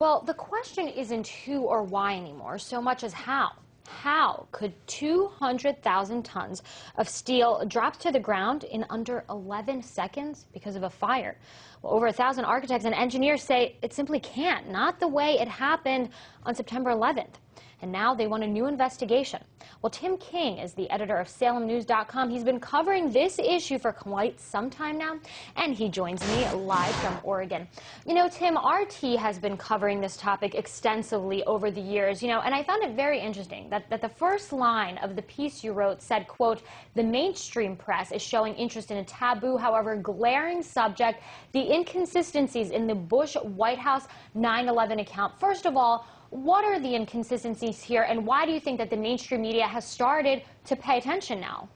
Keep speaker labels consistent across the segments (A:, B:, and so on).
A: Well, the question isn't who or why anymore, so much as how. How could 200,000 tons of steel drop to the ground in under 11 seconds because of a fire? Well, over 1,000 architects and engineers say it simply can't, not the way it happened on September 11th. And now they want a new investigation. Well, Tim King is the editor of SalemNews.com. He's been covering this issue for quite some time now, and he joins me live from Oregon. You know, Tim, RT has been covering this topic extensively over the years, and I found it very interesting that the first line of the piece you wrote said, quote, "The mainstream press is showing interest in a taboo, however glaring subject, the inconsistencies in the Bush White House 9/11 account." First of all, what are the inconsistencies here, and why do you think that the mainstream media has started to pay attention now?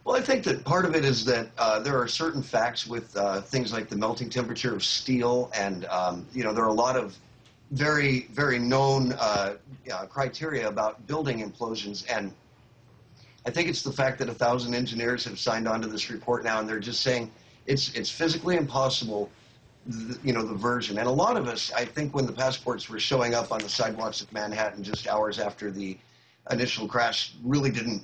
B: Well, I think that part of it is that there are certain facts with things like the melting temperature of steel, and there are a lot of very, very known criteria about building implosions, and I think it's the fact that 1,000 engineers have signed on to this report now, and they're just saying it's physically impossible. The version. And a lot of us, I think when the passports were showing up on the sidewalks of Manhattan just hours after the initial crash, really didn't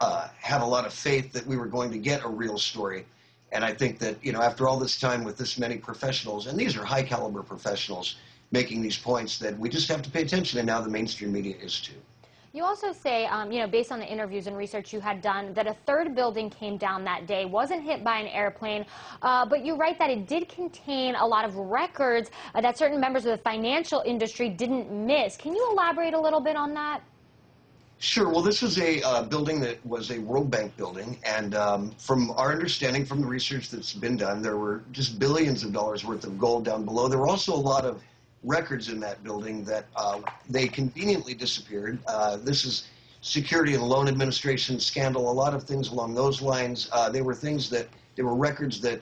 B: have a lot of faith that we were going to get a real story. And I think that, after all this time with this many professionals, and these are high caliber professionals making these points, that we just have to pay attention, and now the mainstream media is too.
A: You also say, based on the interviews and research you had done, that a third building came down that day, wasn't hit by an airplane, but you write that it did contain a lot of records that certain members of the financial industry didn't miss. Can you elaborate a little bit on that?
B: Sure. Well, this was a building that was a World Bank building, and from our understanding from the research that's been done, there were just billions of dollars worth of gold down below. There were also a lot of records in that building that they conveniently disappeared. This is Security and Loan Administration scandal, a lot of things along those lines. They were records that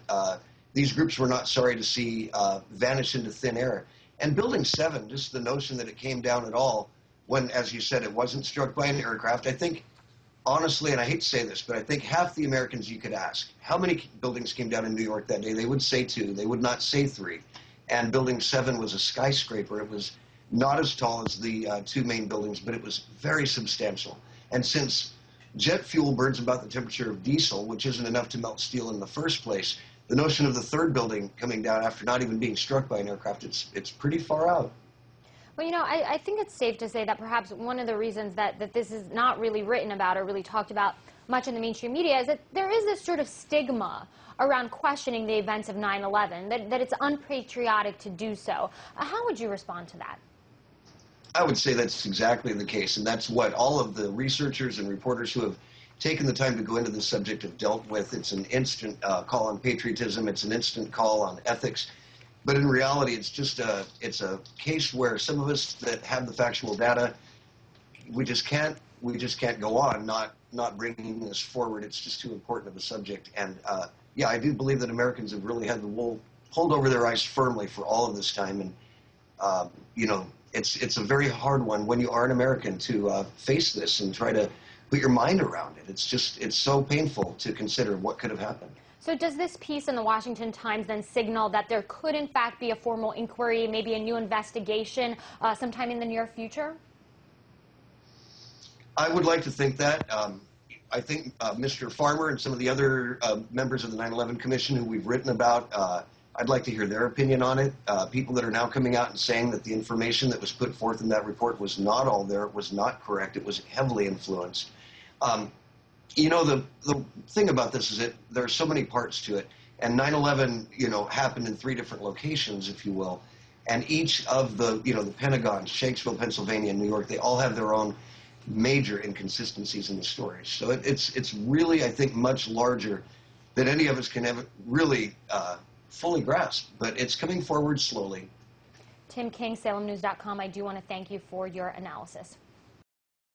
B: these groups were not sorry to see vanish into thin air. And Building 7, just the notion that it came down at all, when, as you said, it wasn't struck by an aircraft, I think, honestly, and I hate to say this, but I think half the Americans you could ask, how many buildings came down in New York that day? They would say 2. They would not say 3. And Building 7 was a skyscraper. It was not as tall as the 2 main buildings, but it was very substantial. And since jet fuel burns about the temperature of diesel, which isn't enough to melt steel in the first place, the notion of the third building coming down after not even being struck by an aircraft, it's pretty far out.
A: Well, I think it's safe to say that perhaps one of the reasons that this is not really written about or really talked about much in the mainstream media is that there is this sort of stigma around questioning the events of 9/11, that it's unpatriotic to do so. How would you respond to that?
B: I would say that's exactly the case, and that's what all of the researchers and reporters who have taken the time to go into this subject have dealt with. It's an instant call on patriotism. It's an instant call on ethics. But in reality, it's a case where some of us that have the factual data, we just can't go on not bringing this forward. It's just too important of a subject. And yeah, I do believe that Americans have really had the wool pulled over their eyes firmly for all of this time. And it's a very hard one when you are an American to face this and try to put your mind around it. It's so painful to consider what could have happened.
A: So does this piece in the Washington Times then signal that there could in fact be a formal inquiry, maybe a new investigation sometime in the near future?
B: I would like to think that. I think Mr. Farmer and some of the other members of the 9/11 Commission who we've written about, I'd like to hear their opinion on it. People that are now coming out and saying that the information that was put forth in that report was not all there, it was not correct, it was heavily influenced. The thing about this is that there are so many parts to it, and 9/11, happened in 3 different locations, if you will, and each of the Pentagon, Shakespeare, Pennsylvania, and New York, they all have their own major inconsistencies in the stories. So it's really, I think, much larger than any of us can ever really fully grasp, but it's coming forward slowly.
A: Tim King, SalemNews.com, I do want to thank you for your analysis.